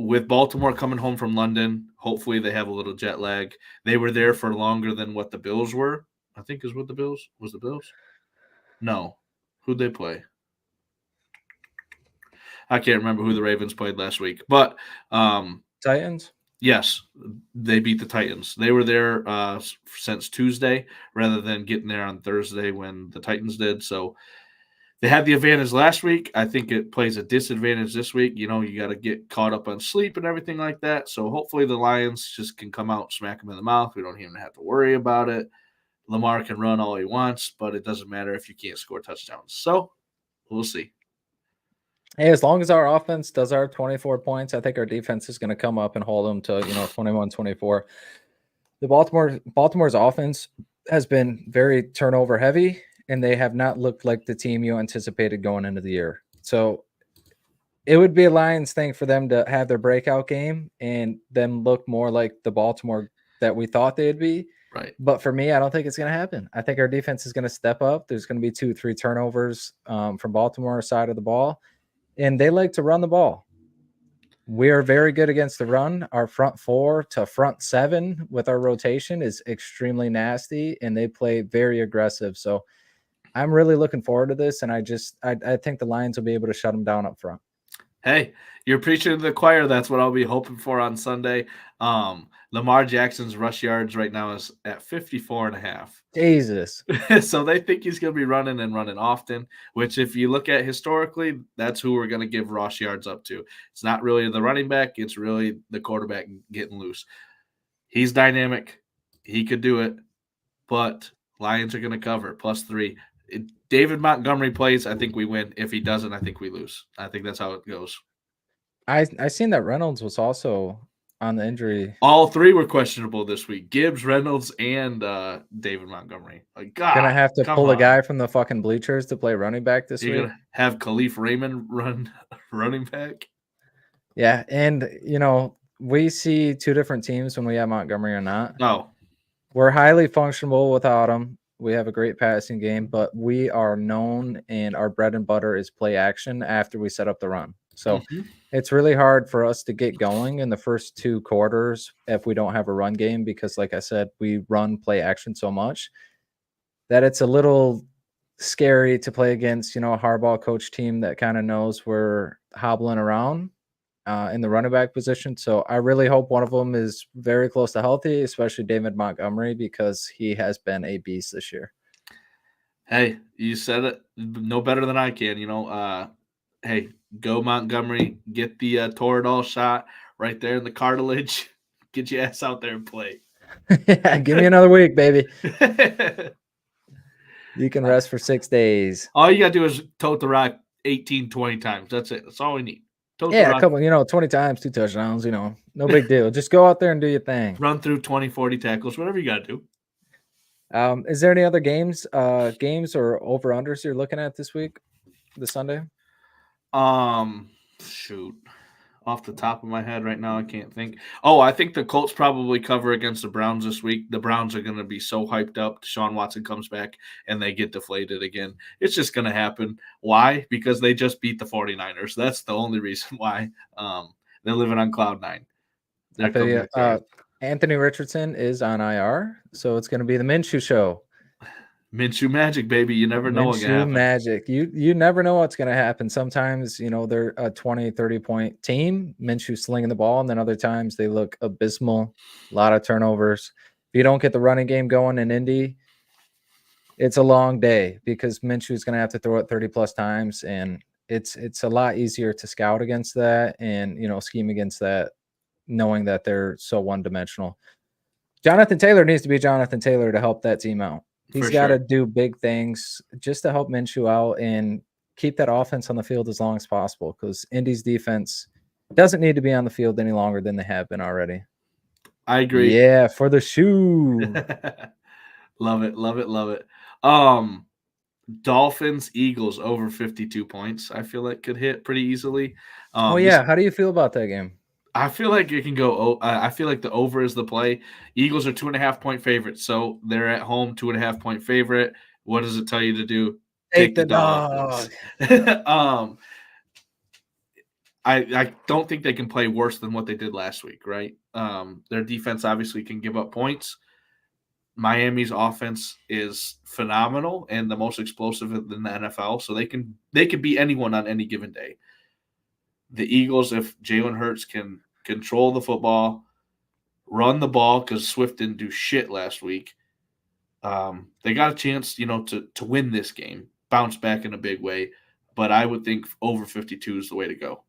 [SPEAKER 3] With Baltimore coming home from London, hopefully they have a little jet lag. They were there for longer than what the Bills were. I think is what the Bills was. The Bills? No. Who'd they play? I can't remember who the Ravens played last week. But
[SPEAKER 2] Titans?
[SPEAKER 3] Yes, they beat the Titans. They were there since Tuesday rather than getting there on Thursday when the Titans did. So they had the advantage last week. I think it plays a disadvantage this week. You got to get caught up on sleep and everything like that. So hopefully the Lions just can come out, smack them in the mouth. We don't even have to worry about it. Lamar can run all he wants, but it doesn't matter if you can't score touchdowns. So we'll see.
[SPEAKER 2] Hey, as long as our offense does our 24 points, I think our defense is going to come up and hold them to 21-24. The Baltimore's offense has been very turnover heavy, and they have not looked like the team you anticipated going into the year. So it would be a Lions thing for them to have their breakout game and them look more like the Baltimore that we thought they'd be.
[SPEAKER 3] Right.
[SPEAKER 2] But for me, I don't think it's going to happen. I think our defense is going to step up. There's going to be 2-3 turnovers from Baltimore's side of the ball. And they like to run the ball. We are very good against the run. Our front 4 to front 7 with our rotation is extremely nasty, and they play very aggressive. So I'm really looking forward to this, and I think the Lions will be able to shut them down up front.
[SPEAKER 3] Hey, you're preaching to the choir. That's what I'll be hoping for on Sunday. Lamar Jackson's rush yards right now is at 54.5.
[SPEAKER 2] Jesus.
[SPEAKER 3] So they think he's going to be running and running often, which if you look at historically, that's who we're going to give rush yards up to. It's not really the running back. It's really the quarterback getting loose. He's dynamic. He could do it, but Lions are going to cover +3. David Montgomery plays, I think we win. If he doesn't, I think we lose. I think that's how it goes.
[SPEAKER 2] I seen that Reynolds was also on the injury.
[SPEAKER 3] All 3 were questionable this week. Gibbs, Reynolds, and David Montgomery. Like, God,
[SPEAKER 2] gonna have to pull a guy from the fucking bleachers to play running back this week.
[SPEAKER 3] You're gonna have Khalif Raymond run running back.
[SPEAKER 2] Yeah, and we see two different teams when we have Montgomery or not.
[SPEAKER 3] No.
[SPEAKER 2] We're highly functional without him. We have a great passing game, but we are known and our bread and butter is play action after we set up the run. So it's really hard for us to get going in the first 2 quarters if we don't have a run game because, like I said, we run play action so much that it's a little scary to play against, a Harbaugh coach team that kind of knows we're hobbling around in the running back position. So I really hope one of them is very close to healthy, especially David Montgomery, because he has been a beast this year.
[SPEAKER 3] Hey, you said it no better than I can. Hey, go Montgomery, get the Toradol shot right there in the cartilage. Get your ass out there and play.
[SPEAKER 2] Yeah, give me another week, baby. You can rest for 6 days.
[SPEAKER 3] All you got to do is tote the rock 18, 20 times. That's it. That's all we need.
[SPEAKER 2] Yeah, a couple, 20 times, 2 touchdowns, no big deal. Just go out there and do your thing.
[SPEAKER 3] Run through 20, 40 tackles, whatever you got to do.
[SPEAKER 2] Is there any other games or over-unders you're looking at this week, this Sunday?
[SPEAKER 3] Shoot. Off the top of my head right now, I can't think. Oh, I think the Colts probably cover against the Browns this week. The Browns are going to be so hyped up. Deshaun Watson comes back and they get deflated again. It's just going to happen. Why? Because they just beat the 49ers. That's the only reason why. They're living on cloud 9.
[SPEAKER 2] I feel you. Anthony Richardson is on IR, so it's going to be the Minshew show.
[SPEAKER 3] Minshew magic, baby. You never know what's going to happen.
[SPEAKER 2] Magic. You never know what's going to happen. Sometimes, they're a 20, 30-point team, Minshew slinging the ball, and then other times they look abysmal, a lot of turnovers. If you don't get the running game going in Indy, it's a long day because Minshew is going to have to throw it 30-plus times, and it's a lot easier to scout against that and, scheme against that, knowing that they're so one-dimensional. Jonathan Taylor needs to be Jonathan Taylor to help that team out. He's got to do big things just to help Minshew out and keep that offense on the field as long as possible because Indy's defense doesn't need to be on the field any longer than they have been already.
[SPEAKER 3] I agree.
[SPEAKER 2] Yeah, for the shoe.
[SPEAKER 3] Love it, love it, love it. Dolphins, Eagles over 52 points. I feel like could hit pretty easily.
[SPEAKER 2] How do you feel about that game?
[SPEAKER 3] I feel like it can go. I feel like the over is the play. Eagles are 2.5-point favorites, so they're at home 2.5-point favorite. What does it tell you to do?
[SPEAKER 2] Take the dog.
[SPEAKER 3] I don't think they can play worse than what they did last week, right? Their defense obviously can give up points. Miami's offense is phenomenal and the most explosive in the NFL, so they can beat anyone on any given day. The Eagles, if Jalen Hurts can control the football, run the ball, because Swift didn't do shit last week, they got a chance, to win this game, bounce back in a big way. But I would think over 52 is the way to go.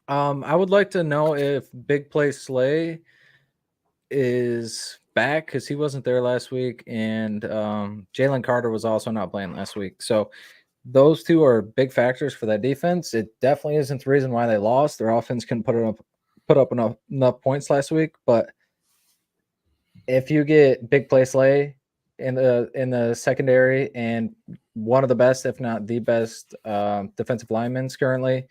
[SPEAKER 2] I would like to know if Big Play Slay is back because he wasn't there last week, and Jalen Carter was also not playing last week. So those two are big factors for that defense. It definitely isn't the reason why they lost. Their offense couldn't put up enough points last week. But if you get Big Play Slay in the secondary and one of the best, if not the best, defensive linemen currently,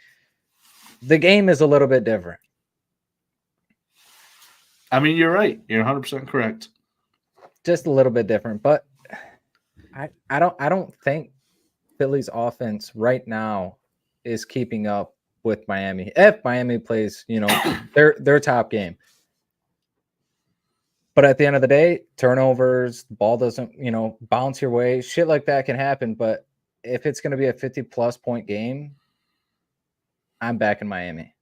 [SPEAKER 2] the game is a little bit different.
[SPEAKER 3] I mean, you're right. You're 100% correct.
[SPEAKER 2] Just a little bit different, but I don't think Philly's offense right now is keeping up with Miami. If Miami plays, their top game. But at the end of the day, turnovers, the ball doesn't, bounce your way. Shit like that can happen. But if it's going to be a 50-plus point game, I'm back in Miami.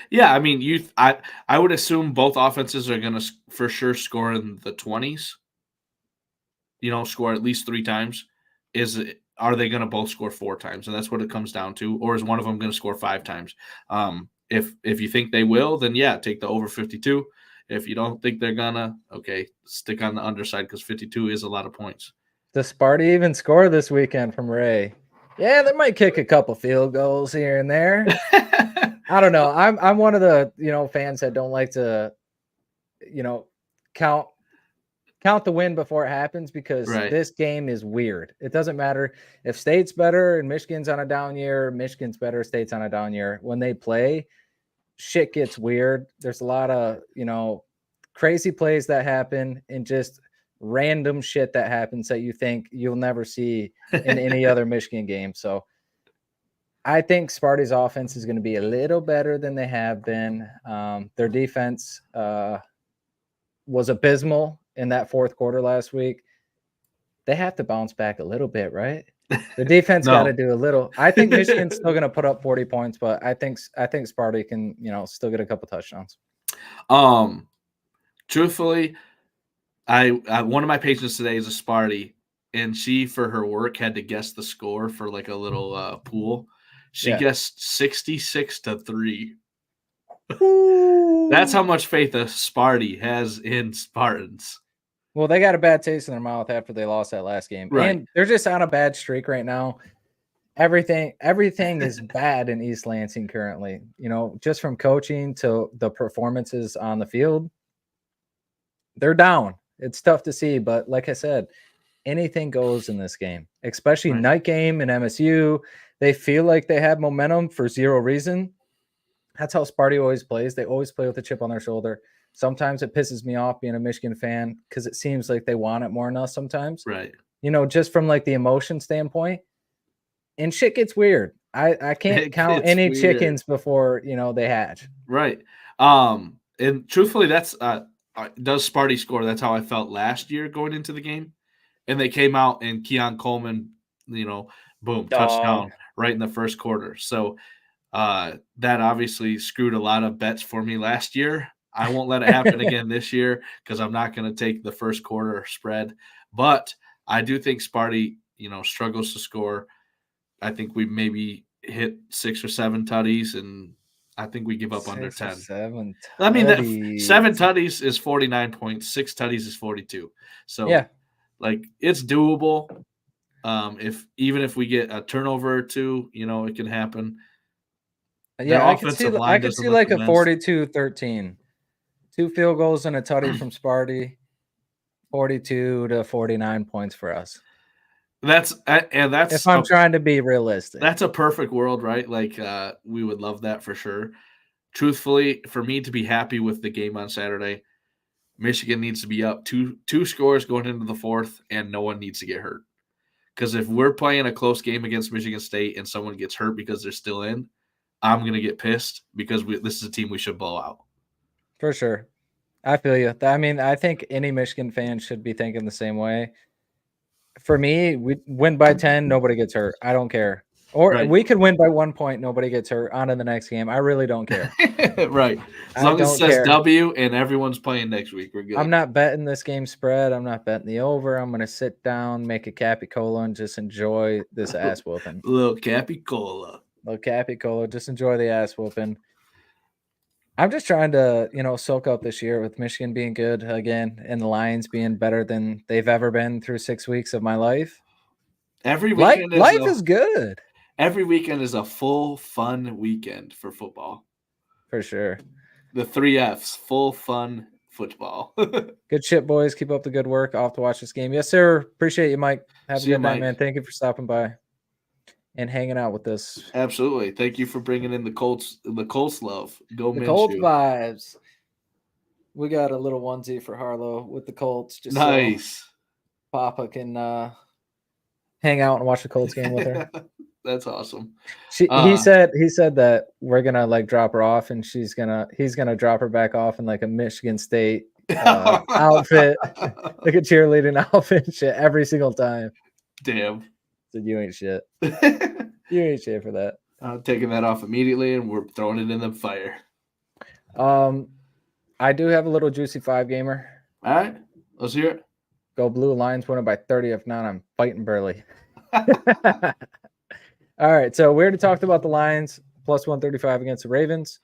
[SPEAKER 3] Yeah, I mean, I would assume both offenses are going to for sure score in the 20s. Score at least 3 times. Are they going to both score 4 times? And that's what it comes down to. Or is one of them going to score 5 times? If you think they will, then yeah, take the over 52. If you don't think they're gonna, okay, stick on the underside because 52 is a lot of points.
[SPEAKER 2] Does Sparty even score this weekend from Ray? Yeah, they might kick a couple field goals here and there. I don't know. I'm one of the fans that don't like to count the win before it happens because This game is weird. It doesn't matter if State's better and Michigan's on a down year, Michigan's better, State's on a down year. When they play, shit gets weird. There's a lot of, crazy plays that happen and just random shit that happens that you think you'll never see in any other Michigan game. So I think Sparty's offense is going to be a little better than they have been. Their defense was abysmal in that fourth quarter last week. They have to bounce back a little bit, right? The defense got to do a little. I think Michigan's still going to put up 40 points, but I think Sparty can, still get a couple touchdowns.
[SPEAKER 3] Truthfully, I one of my patients today is a Sparty, and she, for her work, had to guess the score for like a little pool. She guessed 66-3. That's how much faith a Sparty has in Spartans.
[SPEAKER 2] Well, they got a bad taste in their mouth after they lost that last game.
[SPEAKER 3] Right.
[SPEAKER 2] And they're just on a bad streak right now. Everything is bad in East Lansing currently. Just from coaching to the performances on the field. They're down. It's tough to see, but like I said, anything goes in this game, especially night game and MSU. They feel like they have momentum for zero reason. That's how Sparty always plays. They always play with a chip on their shoulder. Sometimes it pisses me off being a Michigan fan because it seems like they want it more than us sometimes.
[SPEAKER 3] Right.
[SPEAKER 2] Just from like the emotion standpoint. And shit gets weird. I can't count any chickens before, they hatch.
[SPEAKER 3] Right. And truthfully, that's does Sparty score? That's how I felt last year going into the game. And they came out and Keon Coleman, boom, touchdown right in the first quarter. So that obviously screwed a lot of bets for me last year. I won't let it happen again this year because I'm not going to take the first quarter spread. But I do think Sparty, struggles to score. I think we maybe hit 6 or 7 tutties, and I think we give up under 10.
[SPEAKER 2] 7
[SPEAKER 3] I mean, 7 tutties is 49 points. 6 tutties is 42. So, it's doable. Even if we get a turnover or two, it can happen.
[SPEAKER 2] Yeah, I could see like a 42-13. 2 field goals and a tutty from Sparty. 42 to 49 points for us.
[SPEAKER 3] That's
[SPEAKER 2] if I'm trying to be realistic.
[SPEAKER 3] That's a perfect world, right? Like we would love that for sure. Truthfully, for me to be happy with the game on Saturday, Michigan needs to be up two scores going into the fourth, and no one needs to get hurt. Because if we're playing a close game against Michigan State and someone gets hurt because they're still in, I'm going to get pissed because this is a team we should blow out.
[SPEAKER 2] For sure. I feel you. I mean, I think any Michigan fan should be thinking the same way. For me, we win by 10, nobody gets hurt. I don't care. Or we could win by 1 point, nobody gets hurt. On to the next game. I really don't care.
[SPEAKER 3] Right. As long as it says W and everyone's playing next week, we're good.
[SPEAKER 2] I'm not betting this game spread. I'm not betting the over. I'm going to sit down, make a Capicola, and just enjoy this ass whooping.
[SPEAKER 3] Little Capicola.
[SPEAKER 2] Just enjoy the ass whooping. I'm just trying to, soak up this year with Michigan being good again and the Lions being better than they've ever been through 6 weeks of my life.
[SPEAKER 3] Every weekend
[SPEAKER 2] life is good.
[SPEAKER 3] Every weekend is a full fun weekend for football.
[SPEAKER 2] For sure.
[SPEAKER 3] The 3 Fs, full fun football.
[SPEAKER 2] Good shit, boys. Keep up the good work. I'll have to watch this game. Yes, sir. Appreciate you, Mike. Have a good night, man. Thank you for stopping by and hanging out with us.
[SPEAKER 3] Absolutely. Thank you for bringing in the Colts love. Go
[SPEAKER 2] the Colts vibes. We got a little onesie for Harlow with the Colts. Just
[SPEAKER 3] nice.
[SPEAKER 2] So Papa can hang out and watch the Colts game with her.
[SPEAKER 3] That's awesome.
[SPEAKER 2] He said that we're gonna drop her off, and he's gonna drop her back off in like a Michigan State outfit, like a cheerleading outfit, shit every single time.
[SPEAKER 3] Damn.
[SPEAKER 2] Said you ain't shit. You ain't shit for that.
[SPEAKER 3] I'm taking that off immediately, and we're throwing it in the fire.
[SPEAKER 2] I do have a little juicy 5-gamer.
[SPEAKER 3] All right, let's hear it.
[SPEAKER 2] Go Blue. Lions winning by 30. If not, I'm fighting Burley. All right, so we already talked about the Lions plus 135 against the Ravens.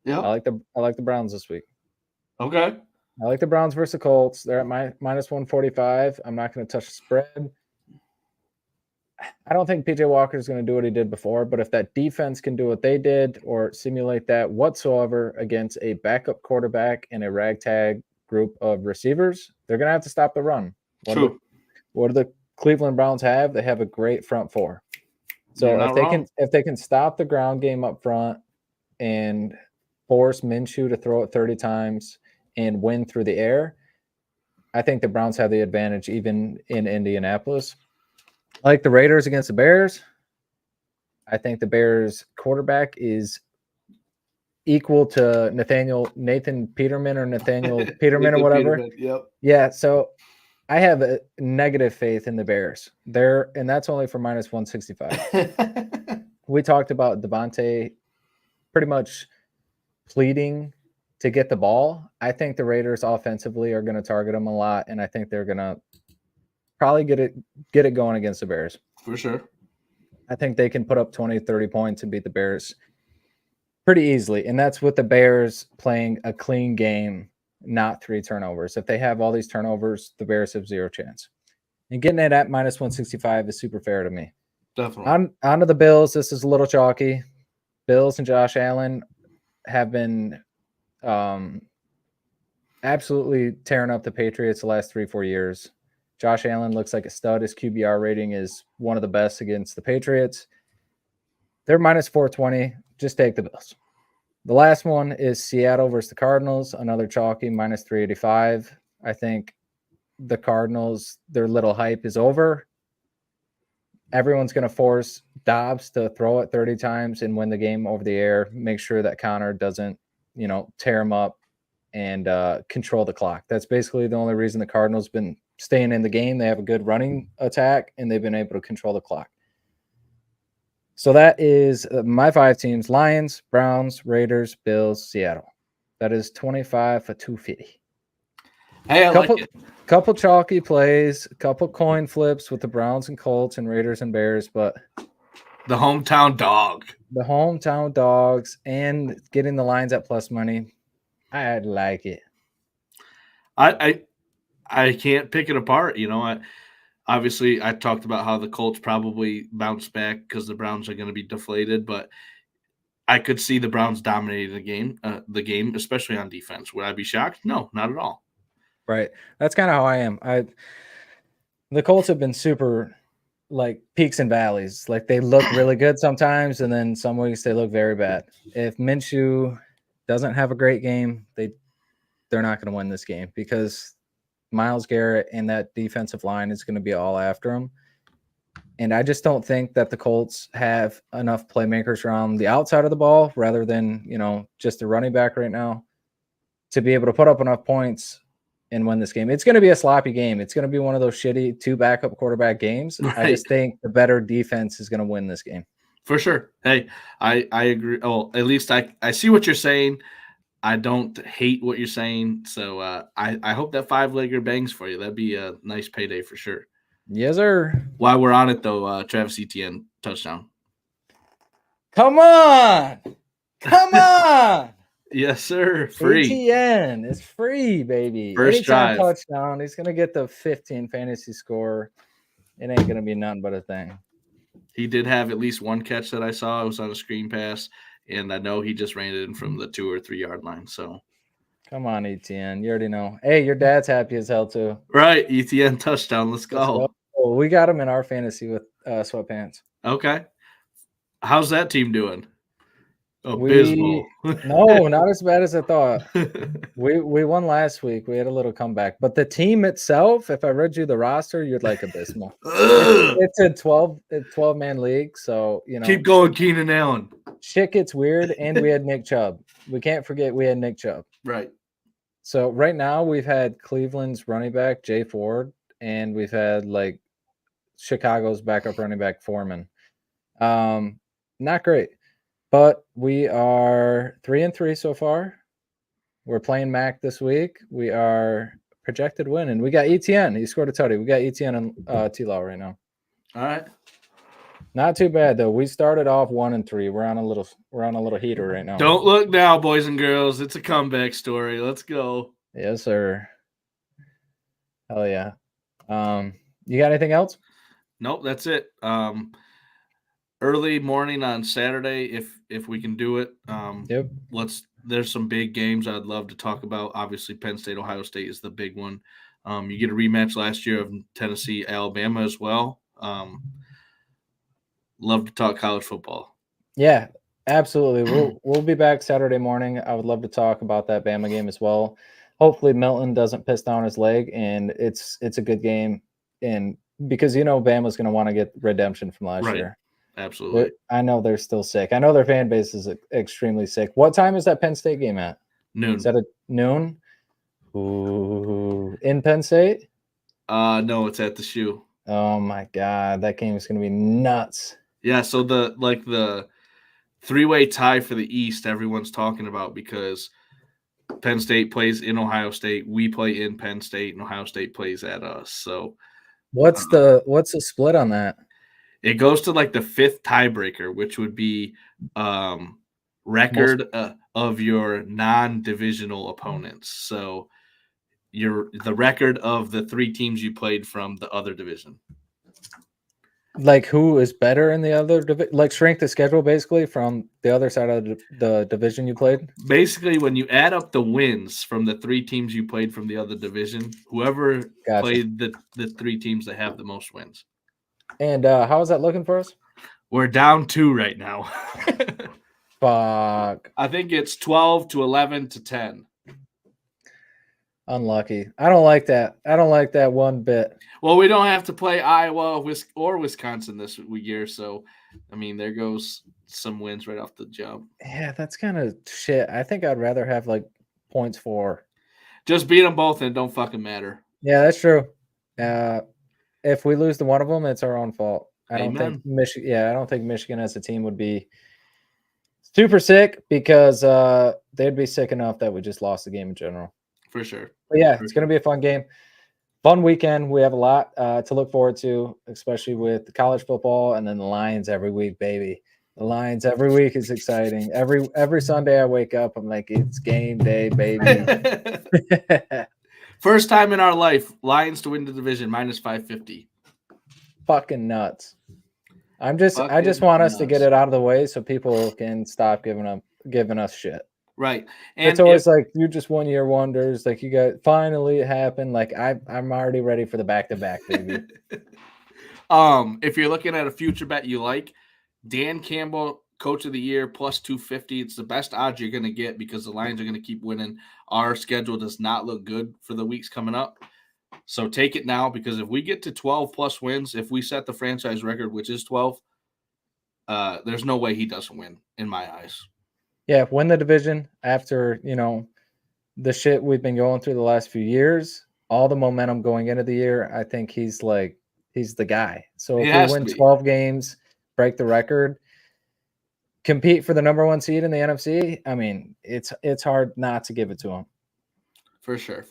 [SPEAKER 3] Yeah,
[SPEAKER 2] I like the Browns this week.
[SPEAKER 3] Okay,
[SPEAKER 2] I like the Browns versus the Colts. They're at minus 145. I'm not going to touch the spread. I don't think PJ Walker is going to do what he did before, but if that defense can do what they did or simulate that whatsoever against a backup quarterback and a ragtag group of receivers, they're going to have to stop the run.
[SPEAKER 3] True.
[SPEAKER 2] What do the Cleveland Browns have? They have a great front four. So if they can stop the ground game up front and force Minshew to throw it 30 times and win through the air, I think the Browns have the advantage even in Indianapolis. Like the Raiders against the Bears, I think the Bears quarterback is equal to Nathan Peterman or Nathaniel Peterman or whatever.
[SPEAKER 3] Peterman, yep.
[SPEAKER 2] Yeah, so I have a negative faith in the Bears. And that's only for minus 165. We talked about Devontae pretty much pleading to get the ball. I think the Raiders offensively are going to target him a lot, and I think they're going to probably get it going against the Bears.
[SPEAKER 3] For sure.
[SPEAKER 2] I think they can put up 20, 30 points and beat the Bears pretty easily, and that's with the Bears playing a clean game, not 3 turnovers. If they have all these turnovers, the Bears have 0 chance. And getting it at minus 165 is super fair to me.
[SPEAKER 3] Definitely.
[SPEAKER 2] On to the Bills. This is a little chalky. Bills and Josh Allen have been absolutely tearing up the Patriots the last 3-4 years. Josh Allen looks like a stud. His QBR rating is one of the best against the Patriots. They're minus 420. Just take the Bills. The last one is Seattle versus the Cardinals. Another chalky, minus 385. I think the Cardinals, their little hype is over. Everyone's going to force Dobbs to throw it 30 times and win the game over the air. Make sure that Connor doesn't, tear him up and control the clock. That's basically the only reason the Cardinals been staying in the game. They have a good running attack, and they've been able to control the clock. So that is my 5 teams: Lions, Browns, Raiders, Bills, Seattle. That is 25 for 250.
[SPEAKER 3] Hey, I like it.
[SPEAKER 2] Couple chalky plays, a couple coin flips with the Browns and Colts and Raiders and Bears, but
[SPEAKER 3] the hometown dog.
[SPEAKER 2] The hometown dogs and getting the lines at plus money, I like it.
[SPEAKER 3] I can't pick it apart. Obviously, I talked about how the Colts probably bounce back because the Browns are going to be deflated, but I could see the Browns dominating the game, especially on defense. Would I be shocked? No, not at all.
[SPEAKER 2] Right. That's kind of how I am. The Colts have been super like peaks and valleys. Like they look really good sometimes, and then some weeks they look very bad. If Minshew doesn't have a great game, they're not going to win this game because Myles Garrett and that defensive line is going to be all after him. And I just don't think that the Colts have enough playmakers around the outside of the ball rather than, just a running back right now to be able to put up enough points and win this game. It's going to be a sloppy game. It's going to be one of those shitty 2 backup quarterback games. Right. I just think the better defense is going to win this game.
[SPEAKER 3] For sure. Hey, I agree. Oh, at least I see what you're saying. I don't hate what you're saying. So I hope that 5-legger bangs for you. That'd be a nice payday for sure.
[SPEAKER 2] Yes, sir.
[SPEAKER 3] While we're on it, though, Travis Etienne touchdown.
[SPEAKER 2] Come on. Come on.
[SPEAKER 3] Yes, sir. Free.
[SPEAKER 2] Etienne is free, baby.
[SPEAKER 3] First drive.
[SPEAKER 2] Touchdown. He's going to get the 15 fantasy score. It ain't going to be nothing but a thing.
[SPEAKER 3] He did have at least one catch that I saw. It was on a screen pass, and I know he just ran it in from the 2 or 3 yard line. So,
[SPEAKER 2] come on, Etienne. You already know. Hey, your dad's happy as hell, too.
[SPEAKER 3] Right. Etienne touchdown. Let's go.
[SPEAKER 2] Oh, we got him in our fantasy with sweatpants.
[SPEAKER 3] Okay. How's that team doing? Abysmal.
[SPEAKER 2] No, not as bad as I thought. We won last week. We had a little comeback. But the team itself, if I read you the roster, you'd like abysmal. It's a 12-man league, so
[SPEAKER 3] keep going, Keenan Allen.
[SPEAKER 2] Shit gets weird, and we had Nick Chubb. We can't forget we had Nick Chubb.
[SPEAKER 3] Right.
[SPEAKER 2] So right now we've had Cleveland's running back, Jay Ford, and we've had like Chicago's backup running back, Foreman. Not great. But we are 3-3 so far. We're playing Mac this week. We are projected winning. We got Etienne. He scored a tutty. We got Etienne and T-Law right now.
[SPEAKER 3] All right.
[SPEAKER 2] Not too bad though. We started off 1-3. We're on a little heater right now.
[SPEAKER 3] Don't look now, boys and girls. It's a comeback story. Let's go.
[SPEAKER 2] Yes, sir. Hell yeah. You got anything else?
[SPEAKER 3] Nope, that's it. Early morning on Saturday, if we can do it.
[SPEAKER 2] Yep.
[SPEAKER 3] There's some big games I'd love to talk about. Obviously, Penn State, Ohio State is the big one. You get a rematch last year of Tennessee, Alabama as well. Love to talk college football.
[SPEAKER 2] Yeah. Absolutely. We'll be back Saturday morning. I would love to talk about that Bama game as well. Hopefully Milton doesn't piss down his leg and it's a good game. And because Bama's going to want to get redemption from last year.
[SPEAKER 3] Absolutely.
[SPEAKER 2] I know they're still sick. I know their fan base is extremely sick. What time is that Penn State game at?
[SPEAKER 3] Noon.
[SPEAKER 2] Is that at noon? Ooh, in Penn State?
[SPEAKER 3] No, it's at the Shoe.
[SPEAKER 2] Oh my God, that game is going to be nuts.
[SPEAKER 3] Yeah, so the three-way tie for the East everyone's talking about because Penn State plays in Ohio State, we play in Penn State, and Ohio State plays at us. So
[SPEAKER 2] what's the split on that?
[SPEAKER 3] It goes to like the fifth tiebreaker, which would be record of your non-divisional opponents. So the record of the three teams you played from the other division.
[SPEAKER 2] Like who is better in the other division? Like strength of schedule, basically, from the other side of the division you played?
[SPEAKER 3] Basically, when you add up the wins from the three teams you played from the other division, whoever played the three teams that have the most wins.
[SPEAKER 2] And how is that looking for us?
[SPEAKER 3] We're down 2 right now.
[SPEAKER 2] Fuck.
[SPEAKER 3] I think it's 12 to 11 to 10.
[SPEAKER 2] Unlucky. I don't like that. I don't like that one bit.
[SPEAKER 3] Well, we don't have to play Iowa or Wisconsin this year, so I mean, there goes some wins right off the jump.
[SPEAKER 2] Yeah, that's kind of shit. I think I'd rather have like points for.
[SPEAKER 3] Just beat them both and it don't fucking matter.
[SPEAKER 2] Yeah, that's true. If we lose to one of them, it's our own fault. I don't think Michigan as a team would be super sick because they'd be sick enough that we just lost the game in general.
[SPEAKER 3] For sure.
[SPEAKER 2] But yeah, it's going to be a fun game. Fun weekend. We have a lot to look forward to, especially with the college football and then the Lions every week, baby. The Lions every week is exciting. Every Sunday I wake up, I'm like, it's game day, baby.
[SPEAKER 3] First time in our life, Lions to win the division, -550.
[SPEAKER 2] Fucking nuts. I just want us to get it out of the way so people can stop giving us shit.
[SPEAKER 3] Right. And
[SPEAKER 2] it's always like you just 1 year wonders, like you got finally it happened. Like I'm already ready for the back-to-back, baby.
[SPEAKER 3] If you're looking at a future bet you like, Dan Campbell, Coach of the Year, +250. It's the best odds you're going to get because the Lions are going to keep winning. Our schedule does not look good for the weeks coming up. So take it now because if we get to 12 plus wins, if we set the franchise record, which is 12, there's no way he doesn't win in my eyes.
[SPEAKER 2] Yeah, win the division after, the shit we've been going through the last few years, all the momentum going into the year. I think he's the guy. So if we win 12 games, break the record, compete for the number 1 seed in the NFC, I mean, it's hard not to give it to him.
[SPEAKER 3] For sure.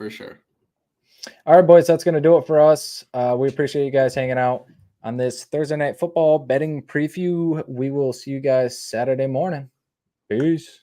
[SPEAKER 2] All right, boys, that's going to do it for us. We appreciate you guys hanging out on this Thursday night football betting preview. We will see you guys Saturday morning. Peace.